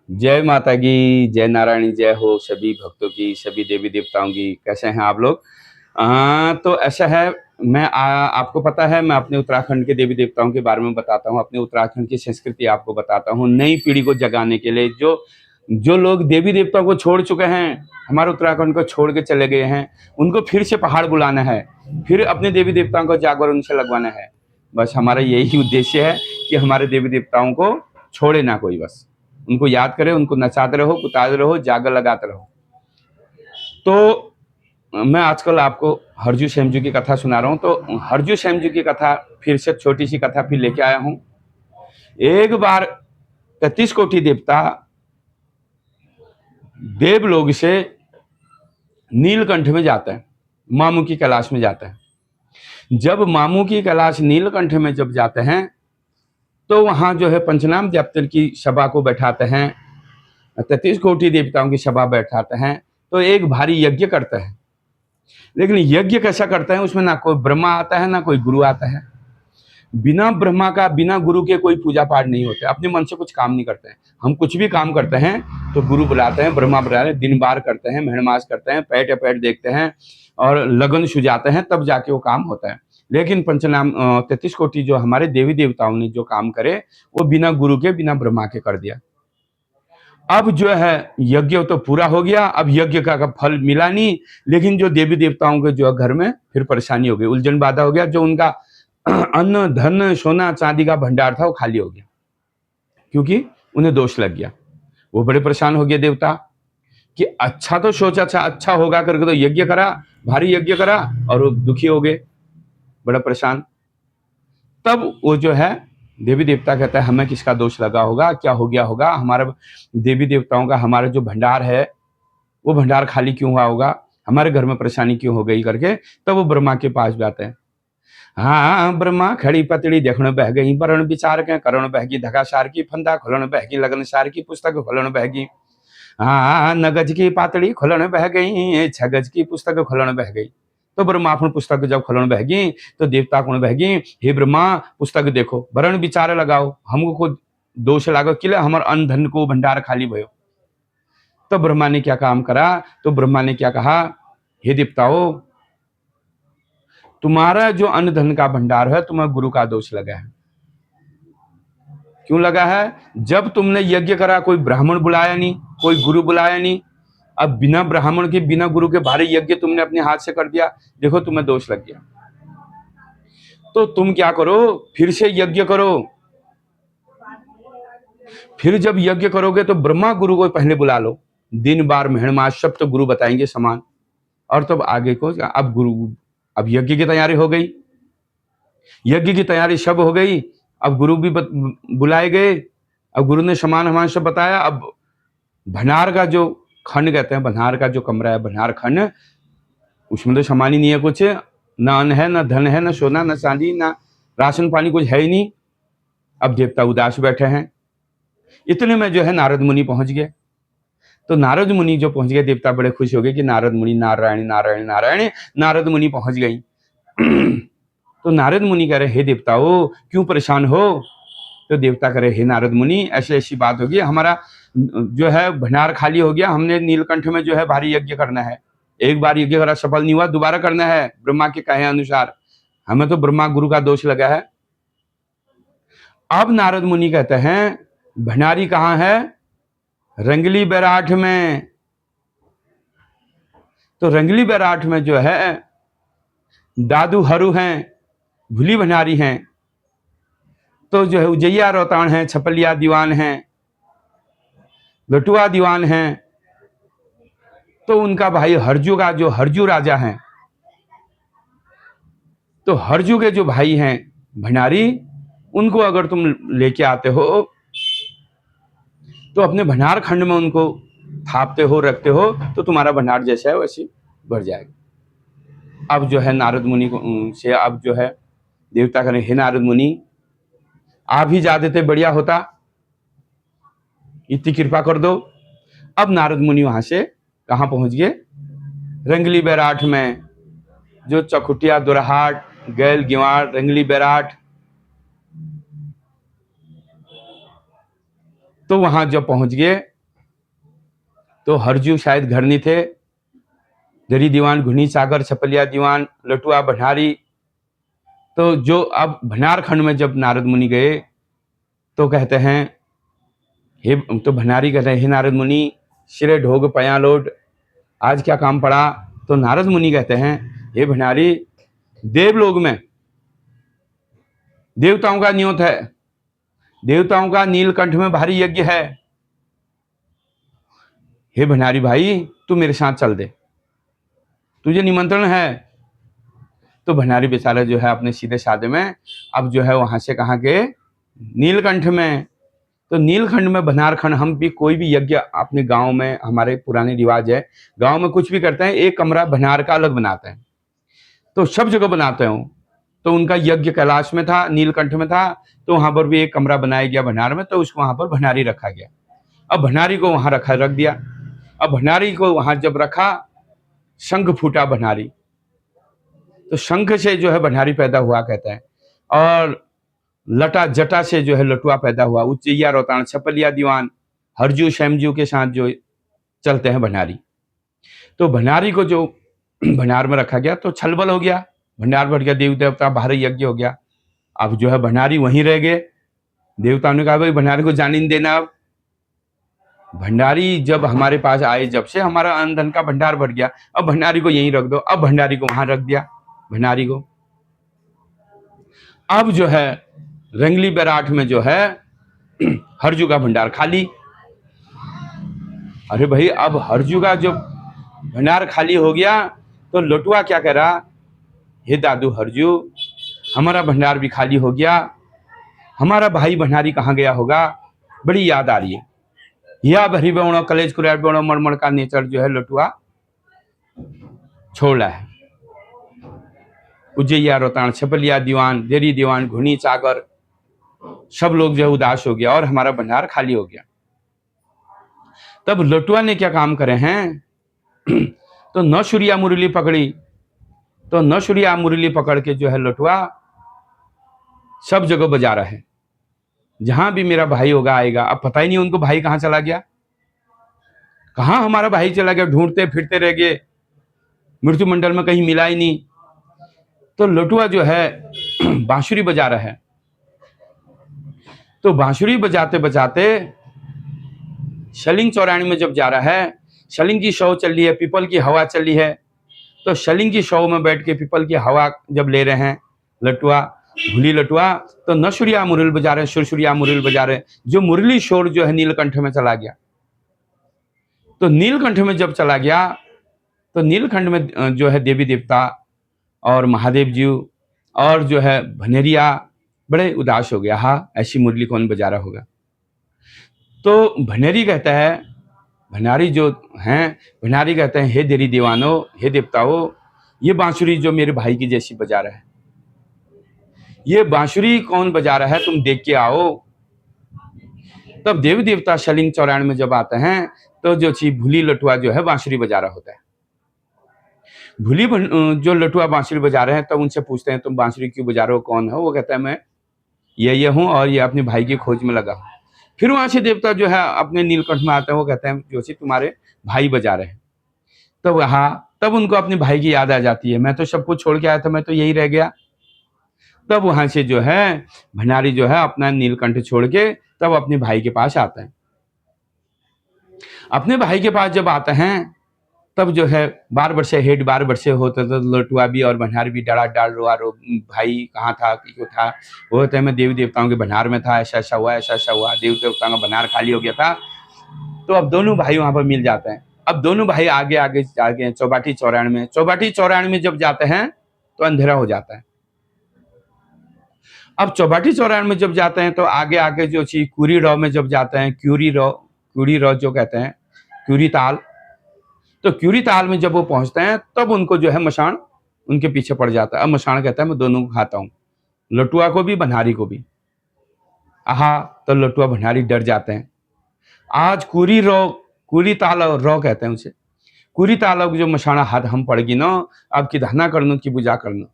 जय माता की, जय नारायणी, जय हो सभी भक्तों की, सभी देवी देवताओं की। कैसे हैं आप लोग? तो ऐसा है, आपको पता है, मैं अपने उत्तराखंड के देवी देवताओं के बारे में बताता हूँ, अपने उत्तराखंड की संस्कृति आपको बताता हूँ, नई पीढ़ी को जगाने के लिए। जो जो लोग देवी देवताओं को छोड़ चुके हैं, हमारे उत्तराखंड को छोड़ के चले गए हैं, उनको फिर से पहाड़ बुलाना है, फिर अपने देवी देवताओं को जाकर उनसे लगवाना है। बस हमारा यही उद्देश्य है कि हमारे देवी देवताओं को छोड़े ना कोई, बस उनको याद करे, उनको नचाते रहो, कुताते रहो, जागर लगाते रहो। तो मैं आजकल आपको हरजू श्यामजू की कथा सुना रहा हूँ। तो हरजू श्यामजू की कथा, फिर से छोटी सी कथा फिर लेके आया हूँ। एक बार 33 कोटि देवता देवलोक से नीलकंठ में जाते हैं, मामू की कैलाश में जाते हैं। जब मामू की कैलाश नीलकंठ में जब जाते हैं, तो वहां जो है पंचनाम देवता की सभा को बैठाते हैं, 33 कोटि देवताओं की सभा बैठाते हैं। तो एक भारी यज्ञ करते हैं। लेकिन यज्ञ कैसा करते हैं, उसमें ना कोई ब्रह्मा आता है, ना कोई गुरु आता है। बिना ब्रह्मा का, बिना गुरु के कोई पूजा पाठ नहीं होता। अपने मन से कुछ काम नहीं करते हैं। हम कुछ भी काम करते हैं तो गुरु बुलाते हैं, ब्रह्मा बुलाते हैं, दिन बार करते हैं, मेहनमास करते हैं, पैट पैट देखते हैं और लगन सुझाते हैं, तब जाके वो काम होता है। लेकिन पंचनाम 33 कोटि जो हमारे देवी देवताओं ने जो काम करे, वो बिना गुरु के, बिना ब्रह्मा के कर दिया। अब जो है यज्ञ तो पूरा हो गया, अब यज्ञ का फल मिला नहीं। लेकिन जो देवी देवताओं के जो घर में फिर परेशानी हो गई, उलझन बाधा हो गया। जो उनका अन्न धन सोना चांदी का भंडार था, वो खाली हो गया, क्योंकि उन्हें दोष लग गया। वो बड़े परेशान हो गए देवता कि अच्छा तो सोचा था, अच्छा होगा करके तो यज्ञ करा, भारी यज्ञ करा, और वो दुखी हो गए, बड़ा परेशान। तब वो जो है देवी देवता कहता है, हमें किसका दोष लगा होगा, क्या हो गया होगा, हमारा देवी देवताओं का हमारा जो भंडार है, वो भंडार खाली क्यों हुआ होगा, हमारे घर में परेशानी क्यों हो गई करके। तब वो ब्रह्मा के पास जाते हैं। हाँ ब्रह्मा खड़ी पतड़ी देखण बह गई, वरण विचार के करण बहगी, धगा सार की फंदा खुलन बहगी, लगन सार की पुस्तक खुलन बहगी। हाँ नगज की पातड़ी खुलन बह गई, छगज की पुस्तक खुलन बह गई। तो ब्रह्मा अपन पुस्तक जब खुलन बहगी, तो देवता कौन बहगी, हे ब्रह्मा पुस्तक देखो, वरण विचार लगाओ, हमको को दोष लागो, किले हमर अन्न धन को भंडार खाली भयो। तो ब्रह्मा ने क्या काम करा, तो ब्रह्मा ने क्या कहा, हे देवताओं, तुम्हारा जो अन्न धन का भंडार है, तुम्हें गुरु का दोष लगा है। क्यों लगा है? जब तुमने यज्ञ करा, कोई ब्राह्मण बुलाया नहीं, कोई गुरु बुलाया नहीं। अब बिना ब्राह्मण के, बिना गुरु के भारी यज्ञ तुमने अपने हाथ से कर दिया, देखो तुम्हें दोष लग गया। तो तुम क्या करो, फिर से यज्ञ करो। फिर जब यज्ञ करोगे तो ब्रह्मा गुरु को पहले बुला लो, दिन बार मेहनमास सब तो गुरु बताएंगे समान। और तब आगे को, अब गुरु, अब यज्ञ की तैयारी हो गई, यज्ञ की तैयारी सब हो गई। अब गुरु भी बुलाए गए। अब गुरु ने समान हमान सब बताया। अब भंडार का जो खंड कहते हैं, भंडार का जो कमरा है, भंडार खंड, उसमें तो सामान ही नहीं है कुछ, ना अन्न है, ना धन है, ना सोना, ना चांदी, ना राशन पानी, कुछ है ही नहीं। अब देवता उदास बैठे हैं। इतने में जो है नारद मुनि पहुंच गए। तो नारद मुनि जो पहुंच गए, देवता बड़े खुश हो गए कि नारद मुनि, नारायण नारायण नारायण, नारद मुनि पहुंच गई। तो नारद मुनि कह रहे, हे देवताओं क्यों परेशान हो? तो देवता कह रहे, हे नारद मुनि, ऐसी ऐसी बात होगी, हमारा जो है भंडार खाली हो गया, हमने नीलकंठ में जो है भारी यज्ञ करना है। एक बार यज्ञ करा, सफल नहीं हुआ, दोबारा करना है ब्रह्मा के कहे अनुसार। हमें तो ब्रह्मा गुरु का दोष लगा है। अब नारद मुनि कहते हैं, भंडारी कहाँ है? रंगली बैराठ में। तो रंगली बैराठ में जो है दादू हरू हैं, भूली भंडारी हैं। तो जो है उजैया रोताण है, छपलिया दीवान हैं, लटुआ दीवान हैं। तो उनका भाई हरजू का, जो हरजू राजा हैं, तो हरजू के जो भाई हैं भंडारी, उनको अगर तुम लेके आते हो तो अपने भंडार खंड में उनको थापते हो, रखते हो, तो तुम्हारा भंडार जैसा है वैसे बढ़ जाएगा। अब जो है नारद मुनि को से, अब जो है देवता करें, हे नारद मुनि, आप ही जा देते बढ़िया होता, इतनी कृपा कर दो। अब नारद मुनि वहां से कहाँ पहुंच गए? रंगली बैराठ में, जो चकुटिया दुरहाट गैल गिवाड़ रंगली बैराठ। तो वहां जब पहुंच गए तो हरजू शायद घर नहीं थे। दरी दीवान, घुनी सागर, छपलिया दीवान, लटुआ, भंडारी। तो जो अब भंडार खंड में जब नारद मुनि गए तो कहते हैं, हे, तो भंडारी कहते हैं, हे नारद मुनि, सिरे ढोग पया लोट, आज क्या काम पड़ा? तो नारद मुनि कहते हैं, हे भंडारी, देवलोक में देवताओं का न्योत है, देवताओं का नीलकंठ में भारी यज्ञ है। हे भंडारी भाई, तू मेरे साथ चल दे, तुझे निमंत्रण है। तो भंडारी बेचारा जो है अपने सीधे साधे में अब जो है वहां से कहाँ के, नीलकंठ में। तो नीलखंड में भंडारखंड, हम भी कोई भी यज्ञ अपने गांव में, हमारे पुराने रिवाज है, गांव में कुछ भी करते हैं, एक कमरा भंडार का अलग बनाते हैं। तो सब जगह बनाते हो। तो उनका यज्ञ कैलाश में था, नीलकंठ में था, तो वहां पर भी एक कमरा बनाया गया भंडार में, तो उसको वहां पर भंडारी रखा गया। अब भंडारी को वहां रख दिया। अब भंडारी को वहां जब रखा, शंख फूटा भंडारी, तो शंख से जो है भंडारी पैदा हुआ कहता है, और लटा जटा से जो है लटुआ पैदा हुआ। उच्चैया, रोताण, छपलिया दीवान, हरजू शैमजू के साथ जो चलते हैं भंडारी। तो भंडारी को जो भंडार में रखा गया तो छलबल हो गया, भंडार बढ़ गया, देवी देवता भारी यज्ञ हो गया। अब जो है भंडारी वहीं रह गए। देवताओं ने कहा भाई भंडारी को जाने नहीं देना। अब भंडारी जब हमारे पास आए, जब से हमारा अन्न धन का भंडार बढ़ गया, अब भंडारी को यहीं रख दो। अब भंडारी को वहां रख दिया, भंडारी को। अब जो है रंगली बैराठ में जो है हरजू का भंडार खाली। अरे भाई, अब हरजू का जो भंडार खाली हो गया तो लटुआ क्या कह रहा, हे दादू हरजू, हमारा भंडार भी खाली हो गया, हमारा भाई भंडारी कहाँ गया होगा, बड़ी याद आ रही है। या भरी बेवड़ो, कलेज कुराट बेवड़ो, मरमर का नेचर जो है लटुआ छोड़ रहा है। उज्जैया, रोताण, छपलिया दीवान, देरी दीवान, घुनी सागर, सब लोग जो है उदास हो गया और हमारा भंडार खाली हो गया। तब लटुआ ने क्या काम करे हैं तो नौशुरिया मुरली पकड़ी। तो नौशुरिया मुरली पकड़ के जो है लटुआ सब जगह बजा रहा है, जहां भी मेरा भाई होगा आएगा। अब पता ही नहीं उनको भाई कहां चला गया, कहां हमारा भाई चला गया, ढूंढते फिरते रह गए, मृत्यु मंडल में कहीं मिला ही नहीं। तो लटुआ जो है बांसुरी बजा रहा है। तो बांसुरी बजाते बजाते शलिंग चौराणी में जब जा रहा है, शलिंग की शौ चल रही है, पीपल की हवा चल रही है। तो शलिंग की शौ में बैठ के पीपल की हवा जब ले रहे हैं लटुआ, भूली लटुआ, तो नशुरिया मुरली बजा रहे हैं, सुरसुरिया मुरली बजा रहे हैं। जो मुरली शोर जो है नीलकंठ में चला गया। तो नीलकंठ में जब चला गया तो नीलकंठ में जो है देवी देवता और महादेव जी और जो है भनेरिया बड़े उदास हो गया। हाँ, ऐसी मुरली कौन बजा रहा होगा। तो भनेरी कहता है, भंडारी जो हैं, भंडारी कहते हैं, हे देरी दीवानो, हे देवताओं, ये बांसुरी जो मेरे भाई की जैसी बजा रहा है, ये बांसुरी कौन बजा रहा है, तुम देख के आओ। तब देवी देवता शलिंग चौराण में जब आते हैं तो जो ची भूली लटुआ जो है बांसुरी बजा रहा होता है। भूली जो लटुआ बांसुरी बजा रहे हैं, तब उनसे पूछते हैं तुम बांसुरी क्यों बजा रहे हो, कौन है? वो कहता है मैं ये हूँ और ये अपने भाई की खोज में लगा हूँ। फिर वहां से देवता जो है अपने नीलकंठ में आते हैं, वो कहते हैं जोशी तुम्हारे भाई बजा रहे हैं। तब तब उनको अपने भाई की याद आ जाती है, मैं तो सब कुछ छोड़ के आया था, मैं तो यही रह गया। तब वहां से जो है भंडारी जो है अपना नीलकंठ छोड़ के तब अपने भाई के पास आते हैं। अपने भाई के पास जब आते हैं तब जो है 12 वर्षे हेड 12 वर्षे होते तो लटुआ भी और भंडार भी डरा डाल रो भाई कहाँ था, क्यों था। वो होता है मैं देवी देवताओं के भंडार में था, ऐसा ऐसा हुआ, ऐसा ऐसा हुआ, देवी देवताओं का भंडार खाली हो गया था। तो अब दोनों भाई वहां पर मिल जाते हैं। अब दोनों भाई आगे आगे जाके चौबाटी चौराण में जब जाते हैं तो अंधेरा हो जाता है। अब चौबाटी चौराण में जब जाते हैं तो आगे आगे जो चीज कुरी रॉ में जब जाते हैं, क्यूरी रॉ जो कहते हैं, क्यूरी ताल। तो क्यूरी ताल में जब वो पहुंचते हैं तब उनको जो है मशान उनके पीछे पड़ जाता है। अब मशान कहता है मैं दोनों को खाता हूँ, लटुआ को भी भंडारी को भी। तो लटुआ भंडारी डर जाते हैं। आज कुरी ताल रॉ कहते हैं उसे, कुरी ताल जो मशाना हाथ हम पड़ गई न, अब की धना करनो की पूजा करनो।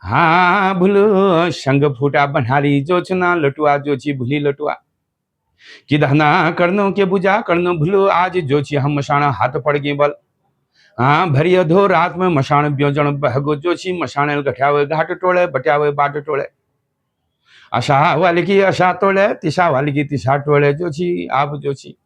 हाँ भूलो संग फूटा भंडारी जो चुना लटुआ जो ची भूली लटुआ। कि धना कर्णों के बुझा कर्णों भूलो आज जोची हम मशाना हाथ पड़ गए बल। हाँ भरी अधो रात में मशान ब्योजन बहगो जोशी मशाने गठ्यावे घाट टोले बट्यावे बाट टोले। आशा वाली की आशा तोड़े तिशा वाली की तिशा टोले जोशी आप जोशी।